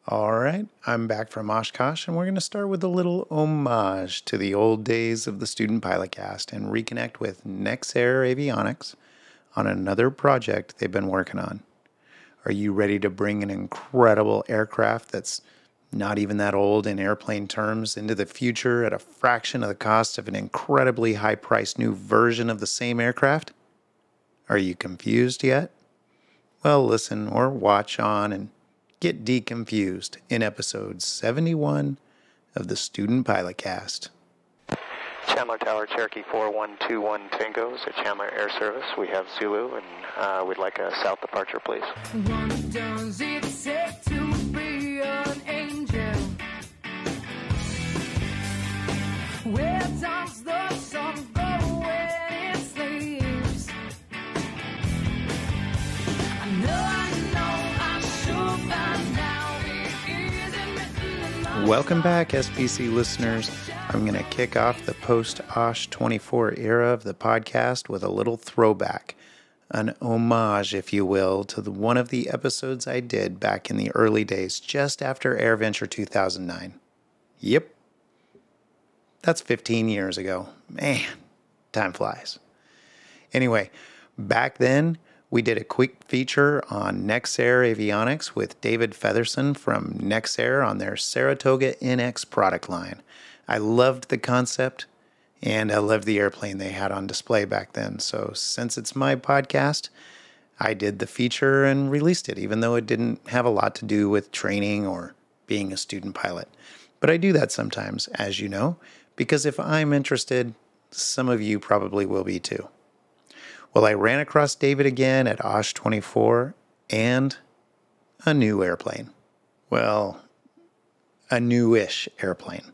All right, I'm back from Oshkosh, and we're going to start with a little homage to the old days of the Student Pilot Cast and reconnect with Nexair Avionics on another project they've been working on. Are you ready to bring an incredible aircraft that's not even that old in airplane terms into the future at a fraction of the cost of an incredibly high-priced new version of the same aircraft? Are you confused yet? Well, listen or watch on and get deconfused in episode 71 of the Student Pilot Cast. Chandler Tower, Cherokee 4121 Tango, so Chandler Air Service. We have Zulu, and we'd like a south departure, please. What does it take to be an angel? Where does the sun go when it sleeps? I should find out. It isn't written in my Welcome back, SPC listeners. I'm going to kick off the post-Osh 24 era of the podcast with a little throwback, an homage, if you will, to one of the episodes I did back in the early days, just after AirVenture 2009. Yep, that's 15 years ago. Man, time flies. Anyway, back then, we did a quick feature on Nexair Avionics with David Featherson from Nexair on their Saratoga NX product line. I loved the concept, and I loved the airplane they had on display back then. So since it's my podcast, I did the feature and released it, even though it didn't have a lot to do with training or being a student pilot. But I do that sometimes, as you know, because if I'm interested, some of you probably will be too. Well, I ran across David again at Osh 24 and a new airplane. Well, a newish airplane,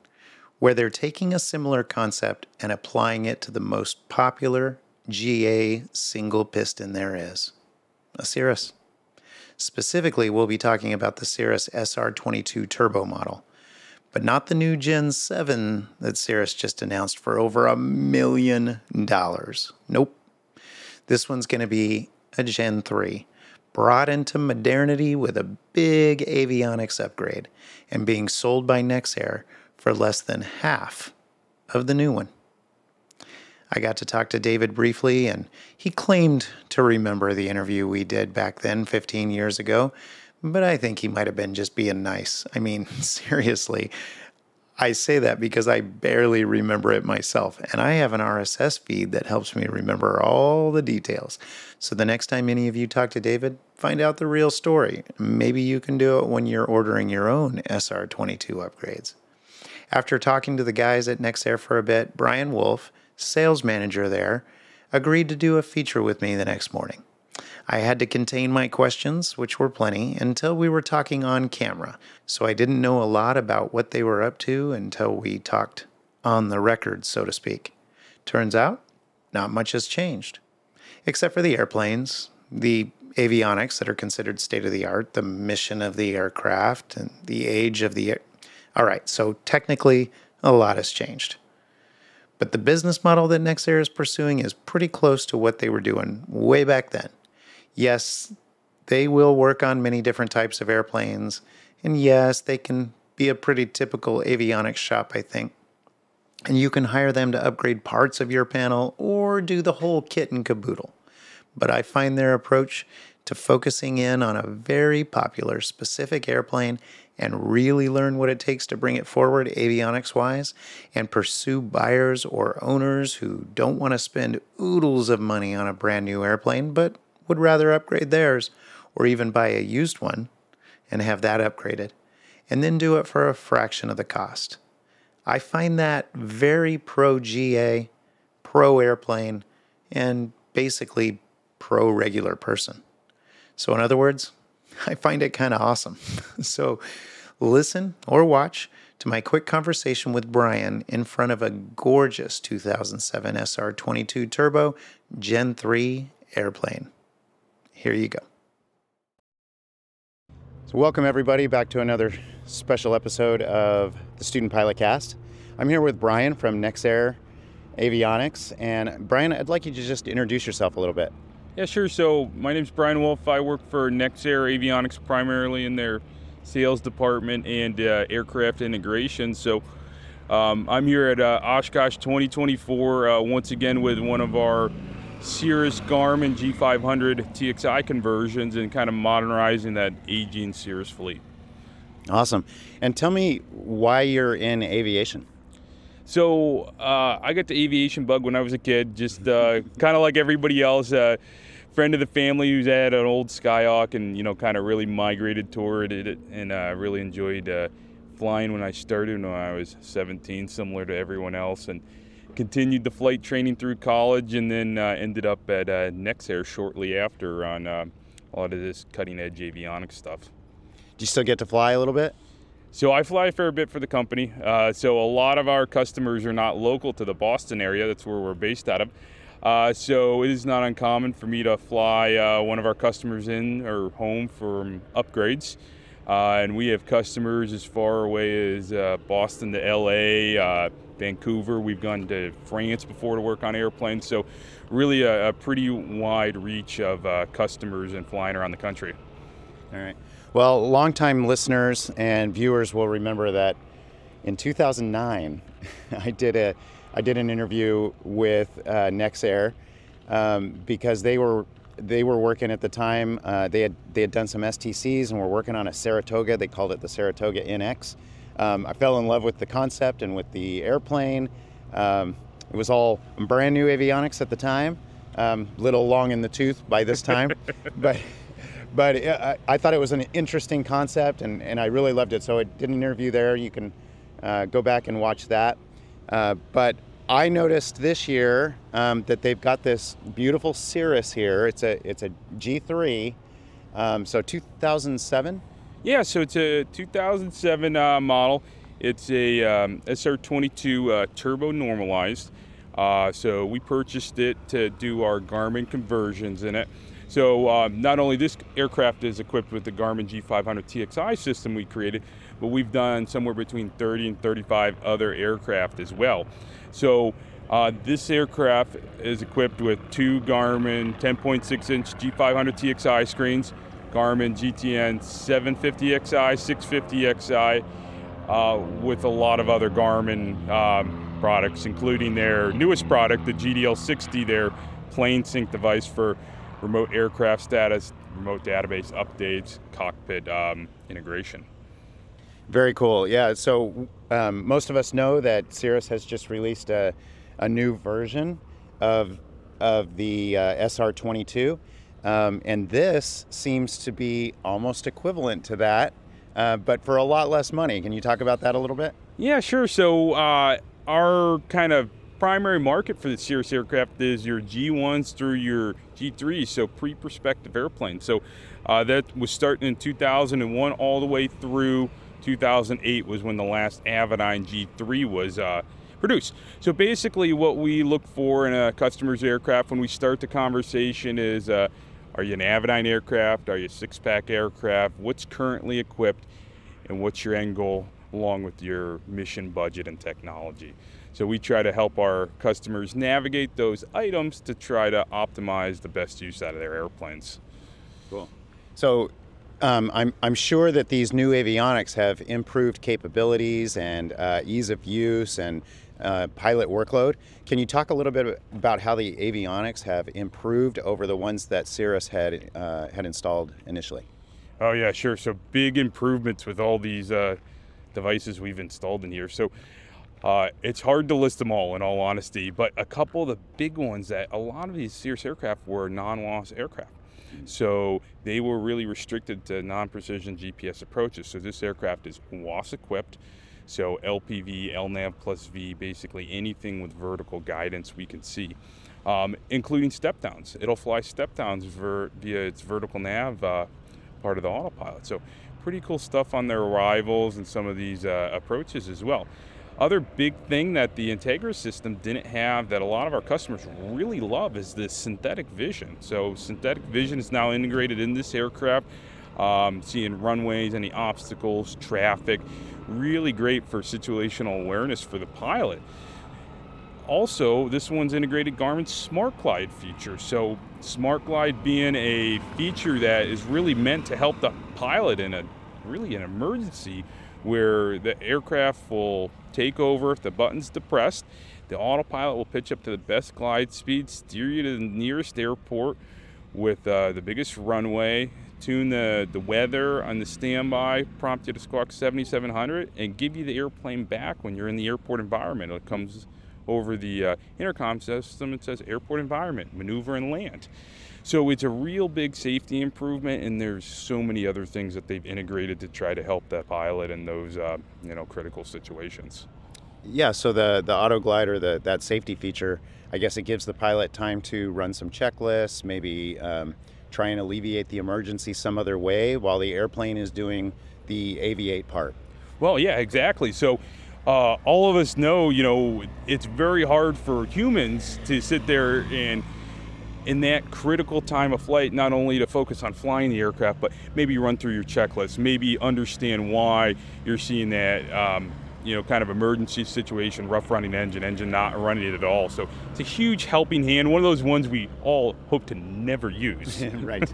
where they're taking a similar concept and applying it to the most popular GA single piston there is, a Cirrus. Specifically, we'll be talking about the Cirrus SR22 Turbo model, but not the new Gen 7 that Cirrus just announced for over $1 million. Nope. This one's going to be a Gen 3, brought into modernity with a big avionics upgrade and being sold by Nexair for less than half of the new one. I got to talk to David briefly, and he claimed to remember the interview we did back then 15 years ago, but I think he might have been just being nice. I mean, seriously, I say that because I barely remember it myself, and I have an RSS feed that helps me remember all the details. So the next time any of you talk to David, find out the real story. Maybe you can do it when you're ordering your own SR22 upgrades. After talking to the guys at Nexair for a bit, Brian Wolf, sales manager there, agreed to do a feature with me the next morning. I had to contain my questions, which were plenty, until we were talking on camera, so I didn't know a lot about what they were up to until we talked on the record, so to speak. Turns out, not much has changed, except for the airplanes, the avionics that are considered state-of-the-art, the mission of the aircraft, and the age of the All right, so technically, a lot has changed. But the business model that Nexair is pursuing is pretty close to what they were doing way back then. Yes, they will work on many different types of airplanes, and yes, they can be a pretty typical avionics shop, I think. And you can hire them to upgrade parts of your panel or do the whole kit and caboodle. But I find their approach to focusing in on a very popular specific airplane and really learn what it takes to bring it forward avionics-wise and pursue buyers or owners who don't want to spend oodles of money on a brand new airplane, but would rather upgrade theirs or even buy a used one and have that upgraded, and then do it for a fraction of the cost. I find that very pro-GA, pro-airplane, and basically pro-regular person. So in other words, I find it kind of awesome. So listen or watch to my quick conversation with Brian in front of a gorgeous 2007 SR22 Turbo Gen 3 airplane. Here you go. So welcome everybody back to another special episode of the Student Pilot Cast. I'm here with Brian from Nexair Avionics. And Brian, I'd like you to just introduce yourself a little bit. Yeah, sure. So my name's Brian Wolf. I work for Nexair Avionics primarily in their sales department and aircraft integration. So I'm here at Oshkosh 2024 once again with one of our Cirrus Garmin G500 TXI conversions and kind of modernizing that aging Cirrus fleet. Awesome. And tell me why you're in aviation. So I got the aviation bug when I was a kid, just kind of like everybody else. Friend of the family who's had an old Skyhawk and, you know, kind of really migrated toward it and really enjoyed flying when I started when I was 17, similar to everyone else, and continued the flight training through college and then ended up at Nexair shortly after on a lot of this cutting edge avionics stuff. Do you still get to fly a little bit? So I fly a fair bit for the company. So a lot of our customers are not local to the Boston area. That's where we're based out of. So it is not uncommon for me to fly one of our customers in or home for upgrades. And we have customers as far away as Boston to LA, Vancouver. We've gone to France before to work on airplanes. So really a pretty wide reach of customers and flying around the country. All right. Well, longtime listeners and viewers will remember that in 2009, I did an interview with Nexair because they were working at the time. They had done some STCs and were working on a Saratoga. They called it the Saratoga NX. I fell in love with the concept and with the airplane. It was all brand new avionics at the time, little long in the tooth by this time, but I thought it was an interesting concept and I really loved it. So I did an interview there. You can go back and watch that. But I noticed this year that they've got this beautiful Cirrus here. It's a G3, so 2007. Yeah, so it's a 2007 model. It's a SR22 Turbo normalized. So we purchased it to do our Garmin conversions in it. So not only this aircraft is equipped with the Garmin G500 TXI system we created, but we've done somewhere between 30 and 35 other aircraft as well. So this aircraft is equipped with two Garmin 10.6-inch G500 TXI screens, Garmin GTN 750XI, 650XI, with a lot of other Garmin products, including their newest product, the GDL60, their plane sync device for remote aircraft status, remote database updates, cockpit integration. Very cool. Yeah, so most of us know that Cirrus has just released a new version of the SR22, and this seems to be almost equivalent to that, but for a lot less money. Can you talk about that a little bit? Yeah, sure. So our kind of primary market for the Cirrus aircraft is your G1s through your G3s, so pre-prospective airplanes. So that was starting in 2001 all the way through 2008 was when the last Avidyne G3 was produced. So basically what we look for in a customer's aircraft when we start the conversation is, are you an Avidyne aircraft? Are you a six-pack aircraft? What's currently equipped? And what's your end goal along with your mission budget and technology? So we try to help our customers navigate those items to try to optimize the best use out of their airplanes. Cool. So I'm sure that these new avionics have improved capabilities and ease of use and pilot workload. Can you talk a little bit about how the avionics have improved over the ones that Cirrus had installed initially? Oh yeah, sure. So big improvements with all these devices we've installed in here. So it's hard to list them all, in all honesty, but a couple of the big ones that a lot of these Cirrus aircraft were non-WAAS aircraft. So they were really restricted to non-precision GPS approaches. So this aircraft is WAAS equipped. So LPV, LNAV plus V, basically anything with vertical guidance we can see, including step downs. It'll fly step downs via its vertical nav part of the autopilot. So pretty cool stuff on their arrivals and some of these approaches as well. Other big thing that the Integra system didn't have that a lot of our customers really love is this synthetic vision. So synthetic vision is now integrated in this aircraft, seeing runways, any obstacles, traffic, really great for situational awareness for the pilot. Also, this one's integrated Garmin Smart Glide feature. So Smart Glide being a feature that is really meant to help the pilot in a really an emergency where the aircraft will take over if the button's depressed. The autopilot will pitch up to the best glide speed, steer you to the nearest airport with the biggest runway, tune the weather on the standby, prompt you to squawk 7700, and give you the airplane back when you're in the airport environment. It comes over the intercom system. It says airport environment, maneuver and land. So it's a real big safety improvement, and there's so many other things that they've integrated to try to help the pilot in those critical situations. Yeah, so the auto glide, or that safety feature, I guess it gives the pilot time to run some checklists, maybe try and alleviate the emergency some other way while the airplane is doing the aviate part. Well, yeah, exactly. So all of us know, it's very hard for humans to sit there and in that critical time of flight, not only to focus on flying the aircraft, but maybe run through your checklist, maybe understand why you're seeing that kind of emergency situation, rough running engine not running it at all. So it's a huge helping hand, one of those ones we all hope to never use. Right.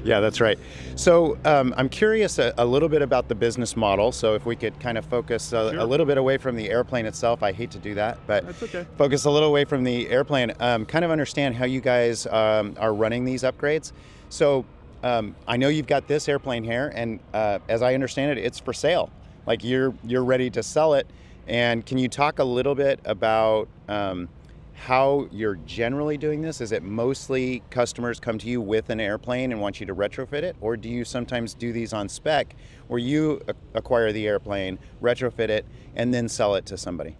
Yeah, that's right. So I'm curious a little bit about the business model. So if we could kind of focus a little bit away from the airplane itself. I hate to do that, but that's okay. Focus a little away from the airplane. Kind of understand how you guys are running these upgrades. So I know you've got this airplane here, and as I understand it, it's for sale. Like you're ready to sell it. And can you talk a little bit about how you're generally doing this? Is it mostly customers come to you with an airplane and want you to retrofit it? Or do you sometimes do these on spec where you acquire the airplane, retrofit it, and then sell it to somebody?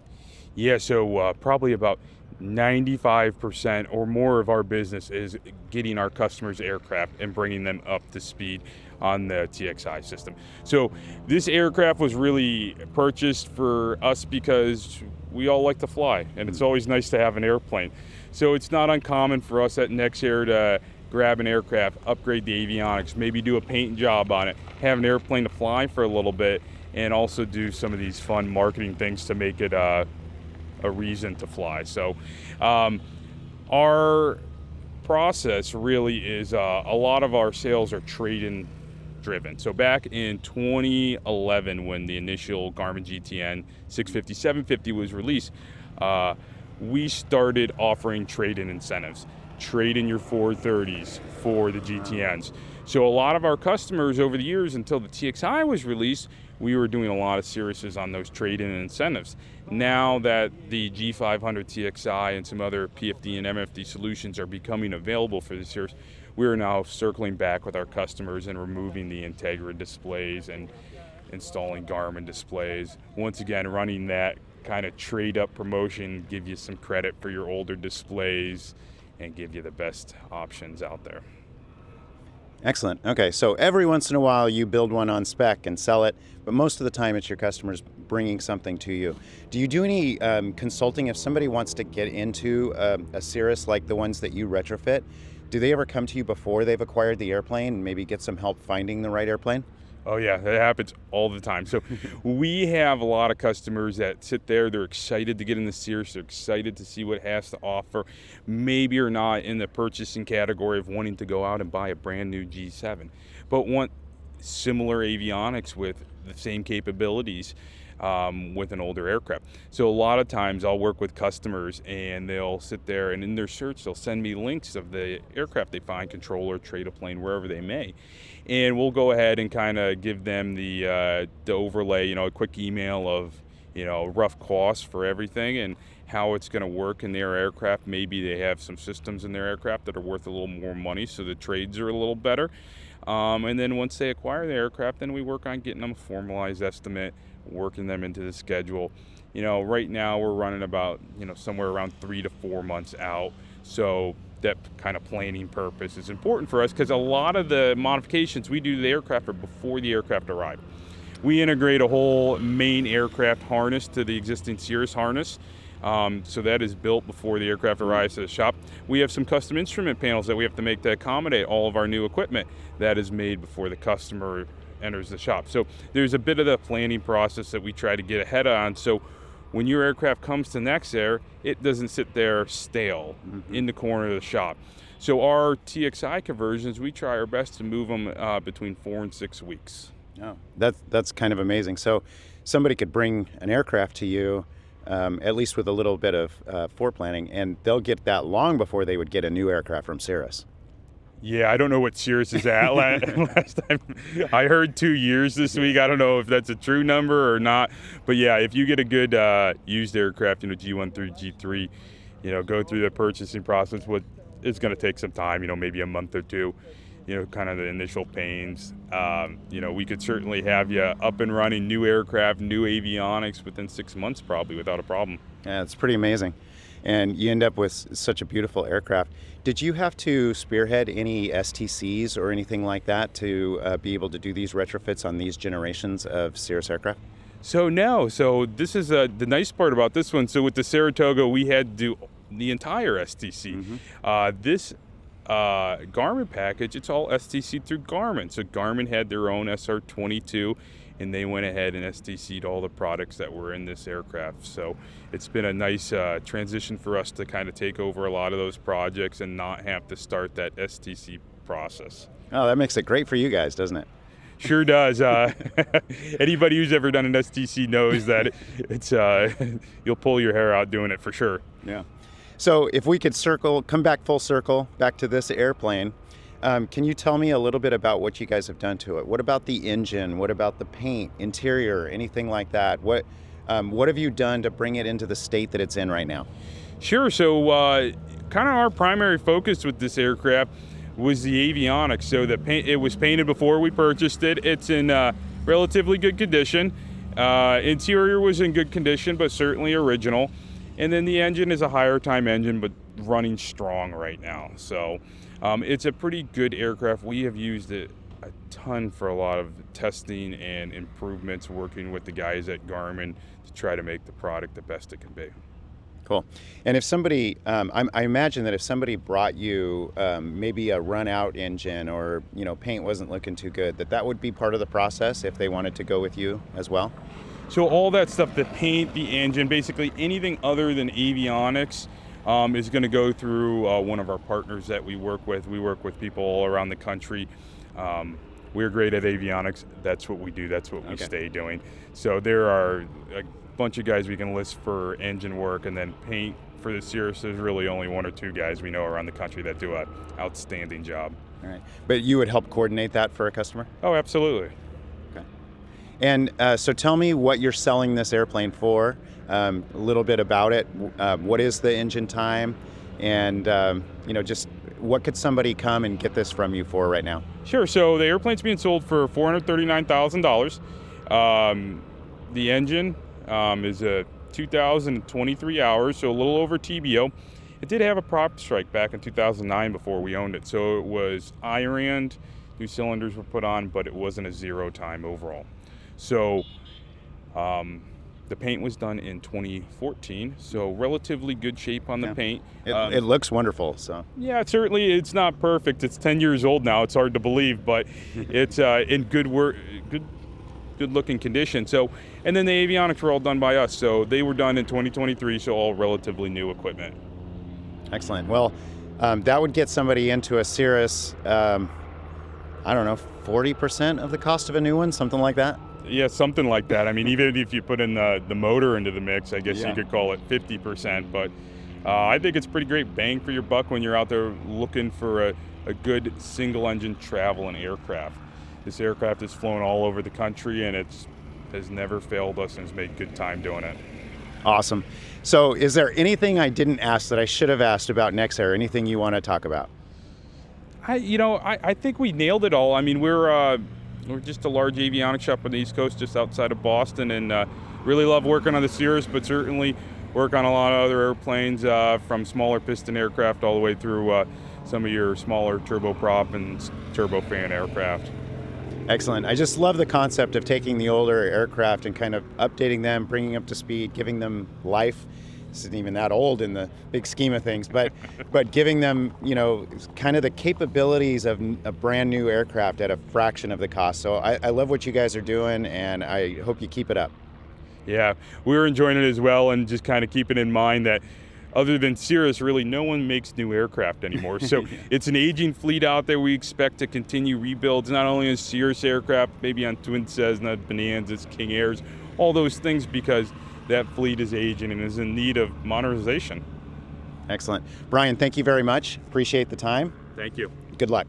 Yeah, so probably about 95% or more of our business is getting our customers' aircraft and bringing them up to speed on the TXI system. So this aircraft was really purchased for us because we all like to fly, and it's always nice to have an airplane. So it's not uncommon for us at Nexair to grab an aircraft, upgrade the avionics, maybe do a paint job on it, have an airplane to fly for a little bit, and also do some of these fun marketing things to make it a reason to fly. So our process really is a lot of our sales are trade-in driven. So back in 2011, when the initial Garmin GTN 650, 750 was released, we started offering trade-in incentives. Trade in your 430s for the GTNs. So a lot of our customers over the years, until the TXI was released, we were doing a lot of Cirruses on those trade-in incentives. Now that the G500 TXI and some other PFD and MFD solutions are becoming available for the Cirrus, we are now circling back with our customers and removing the Integra displays and installing Garmin displays. Once again, running that kind of trade-up promotion, give you some credit for your older displays and give you the best options out there. Excellent. Okay, so every once in a while you build one on spec and sell it, but most of the time it's your customers bringing something to you. Do you do any consulting if somebody wants to get into a Cirrus like the ones that you retrofit? Do they ever come to you before they've acquired the airplane and maybe get some help finding the right airplane? Oh yeah, that happens all the time. So we have a lot of customers that sit there, they're excited to get in the Cirrus, they're excited to see what it has to offer, maybe or not in the purchasing category of wanting to go out and buy a brand new G7, but want similar avionics with the same capabilities with an older aircraft. So a lot of times I'll work with customers and they'll sit there and in their search they'll send me links of the aircraft they find, controller, trade a plane, wherever they may. And we'll go ahead and kind of give them the overlay, a quick email of, rough costs for everything and how it's going to work in their aircraft. Maybe they have some systems in their aircraft that are worth a little more money, so the trades are a little better. And then once they acquire the aircraft, then we work on getting them a formalized estimate, working them into the schedule. Right now we're running about, somewhere around 3 to 4 months out. So that kind of planning purpose is important for us because a lot of the modifications we do to the aircraft are before the aircraft arrive. We integrate a whole main aircraft harness to the existing Cirrus harness. So that is built before the aircraft arrives to the shop. We have some custom instrument panels that we have to make to accommodate all of our new equipment. That is made before the customer enters the shop. So there's a bit of the planning process that we try to get ahead on. So when your aircraft comes to Nexair, it doesn't sit there stale in the corner of the shop. So our TXI conversions, we try our best to move them between 4 and 6 weeks. Oh, that's kind of amazing. So somebody could bring an aircraft to you, at least with a little bit of foreplanning, and they'll get that long before they would get a new aircraft from Cirrus. Yeah, I don't know what Cirrus is at. Last time I heard 2 years this week. I don't know if that's a true number or not. But yeah, if you get a good used aircraft, G1 through G3, go through the purchasing process. It's going to take some time, maybe a month or two, kind of the initial pains. We could certainly have you up and running, new aircraft, new avionics within 6 months probably without a problem. Yeah, it's pretty amazing. And you end up with such a beautiful aircraft. Did you have to spearhead any STCs or anything like that to be able to do these retrofits on these generations of Cirrus aircraft? So no. So this is the nice part about this one. So with the Saratoga, we had to do the entire STC. This Garmin package, it's all STC through Garmin. So Garmin had their own SR22, and they went ahead and STC'd all the products that were in this aircraft. So it's been a nice transition for us to kind of take over a lot of those projects and not have to start that STC process. Oh, that makes it great for you guys, doesn't it? Sure does. Anybody who's ever done an STC knows that it's you'll pull your hair out doing it for sure. Yeah. So if we could come back full circle, back to this airplane, can you tell me a little bit about what you guys have done to it? What about the engine? What about the paint, interior, anything like that? What have you done to bring it into the state that it's in right now? Sure. So kind of our primary focus with this aircraft was the avionics. So the paint, it was painted before we purchased it. It's in relatively good condition. Interior was in good condition, but certainly original. And then the engine is a higher time engine, but running strong right now. So it's a pretty good aircraft. We have used it a ton for a lot of testing and improvements, working with the guys at Garmin to try to make the product the best it can be. Cool. And if somebody, I imagine that if somebody brought you maybe a run-out engine or paint wasn't looking too good, that would be part of the process if they wanted to go with you as well? So all that stuff, the paint, the engine, basically anything other than avionics is going to go through one of our partners that we work with. We work with people all around the country. We're great at avionics. That's what we do. That's what we stay doing. So there are a bunch of guys we can list for engine work, and then paint for the Cirrus. There's really only 1 or 2 guys we know around the country that do an outstanding job. All right. But you would help coordinate that for a customer? Oh, absolutely. Okay. And so tell me what you're selling this airplane for, a little bit about it. What is the engine time? And, just what could somebody come and get this from you for right now? Sure. So the airplane's being sold for $439,000. The engine is a 2023 hours, so a little over TBO. It did have a prop strike back in 2009 before we owned it, so it was IRAND, new cylinders were put on, but it wasn't a 0 time overall. So the paint was done in 2014, so relatively good shape on the paint. It looks wonderful. So yeah, certainly it's not perfect. It's 10 years old now. It's hard to believe, but it's in good looking condition. So, and then the avionics were all done by us. So they were done in 2023, so all relatively new equipment. Excellent. Well, that would get somebody into a Cirrus, I don't know, 40% of the cost of a new one, something like that? Yeah, something like that. I mean, even if you put in the motor into the mix, I guess you could call it 50%. But I think it's pretty great bang for your buck when you're out there looking for a good single engine travel and aircraft. This aircraft has flown all over the country, and it has never failed us and has made good time doing it. Awesome. So is there anything I didn't ask that I should have asked about Nexair? Anything you want to talk about? I think we nailed it all. I mean, we're just a large avionics shop on the East Coast, just outside of Boston, and really love working on the Cirrus, but certainly work on a lot of other airplanes, from smaller piston aircraft all the way through some of your smaller turboprop and turbofan aircraft. Excellent. I just love the concept of taking the older aircraft and kind of updating them, bringing up to speed, giving them life. This isn't even that old in the big scheme of things, but giving them, kind of the capabilities of a brand new aircraft at a fraction of the cost. So I love what you guys are doing, and I hope you keep it up. Yeah, we're enjoying it as well, and just kind of keeping in mind that other than Cirrus, really no one makes new aircraft anymore. So it's an aging fleet out there. We expect to continue rebuilds, not only on Cirrus aircraft, maybe on Twin Cessna, Bonanzas, King Airs, all those things, because that fleet is aging and is in need of modernization. Excellent. Brian, thank you very much. Appreciate the time. Thank you. Good luck.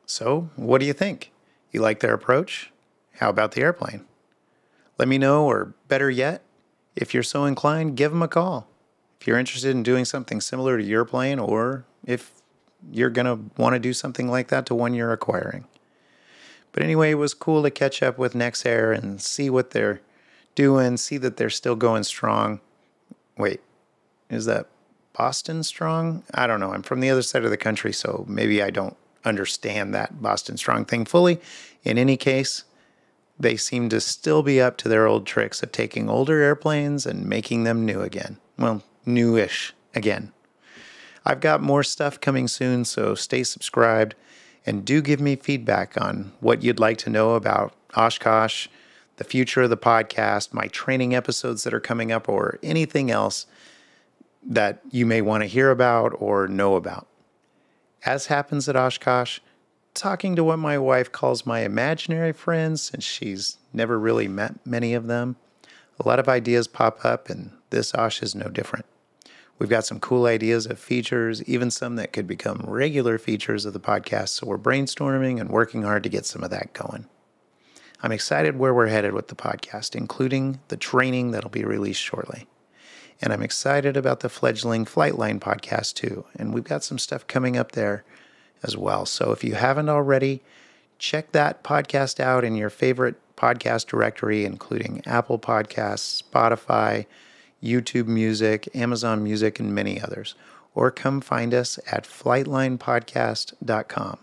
So, what do you think? You like their approach? How about the airplane? Let me know, or better yet, if you're so inclined, give them a call. If you're interested in doing something similar to your plane, or if you're going to want to do something like that to one you're acquiring. But anyway, it was cool to catch up with Nexair and see what they're doing, see that they're still going strong. Wait, is that Boston strong? I don't know. I'm from the other side of the country, so maybe I don't understand that Boston strong thing fully. In any case, they seem to still be up to their old tricks of taking older airplanes and making them new again. Well, newish again. I've got more stuff coming soon, so stay subscribed and do give me feedback on what you'd like to know about Oshkosh, the future of the podcast, my training episodes that are coming up, or anything else that you may want to hear about or know about. As happens at Oshkosh, talking to what my wife calls my imaginary friends, since she's never really met many of them, a lot of ideas pop up, and this Osh is no different. We've got some cool ideas of features, even some that could become regular features of the podcast, so we're brainstorming and working hard to get some of that going. I'm excited where we're headed with the podcast, including the training that'll be released shortly. And I'm excited about the fledgling Flightline podcast too, and we've got some stuff coming up there as well. So if you haven't already, check that podcast out in your favorite podcast directory, including Apple Podcasts, Spotify, YouTube Music, Amazon Music, and many others. Or come find us at flightlinepodcast.com.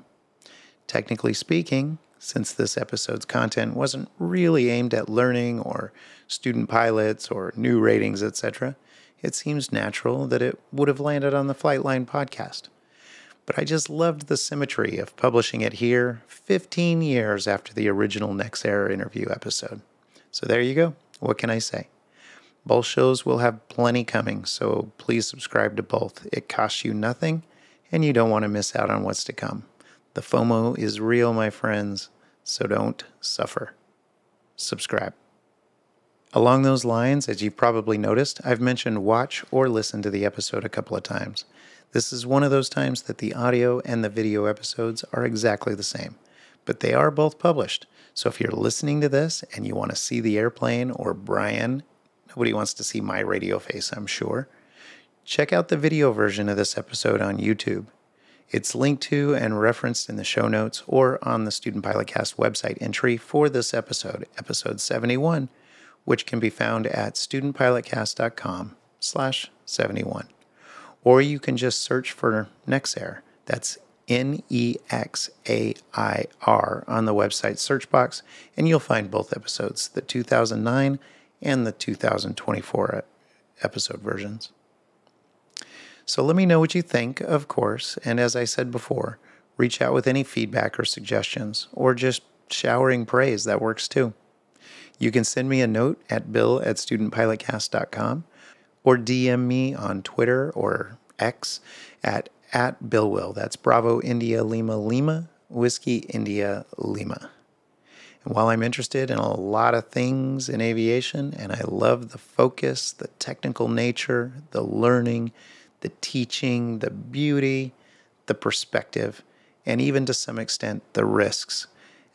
Technically speaking, since this episode's content wasn't really aimed at learning or student pilots or new ratings, etc., it seems natural that it would have landed on the Flightline podcast. But I just loved the symmetry of publishing it here 15 years after the original Nexair interview episode. So there you go. What can I say? Both shows will have plenty coming, so please subscribe to both. It costs you nothing, and you don't want to miss out on what's to come. The FOMO is real, my friends, so don't suffer. Subscribe. Along those lines, as you've probably noticed, I've mentioned watch or listen to the episode a couple of times. This is one of those times that the audio and the video episodes are exactly the same, but they are both published. So if you're listening to this and you want to see the airplane or Brian, nobody wants to see my radio face, I'm sure, check out the video version of this episode on YouTube. It's linked to and referenced in the show notes or on the Student Pilot Cast website entry for this episode, episode 71, which can be found at studentpilotcast.com/71. Or you can just search for Nexair. That's Nexair on the website search box, and you'll find both episodes, the 2009 and the 2024 episode versions. So let me know what you think, of course, and as I said before, reach out with any feedback or suggestions, or just showering praise, that works too. You can send me a note at bill@studentpilotcast.com, or DM me on Twitter or X at @BillWill. That's Bravo India Lima Lima, Whiskey India Lima. And while I'm interested in a lot of things in aviation, and I love the focus, the technical nature, the learning, the teaching, the beauty, the perspective, and even to some extent the risks,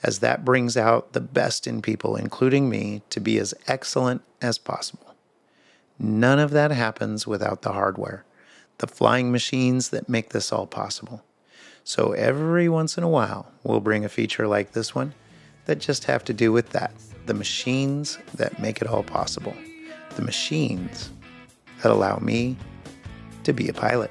as that brings out the best in people, including me, to be as excellent as possible. None of that happens without the hardware, the flying machines that make this all possible. So every once in a while, we'll bring a feature like this one that just have to do with that, the machines that make it all possible, the machines that allow me to be a pilot.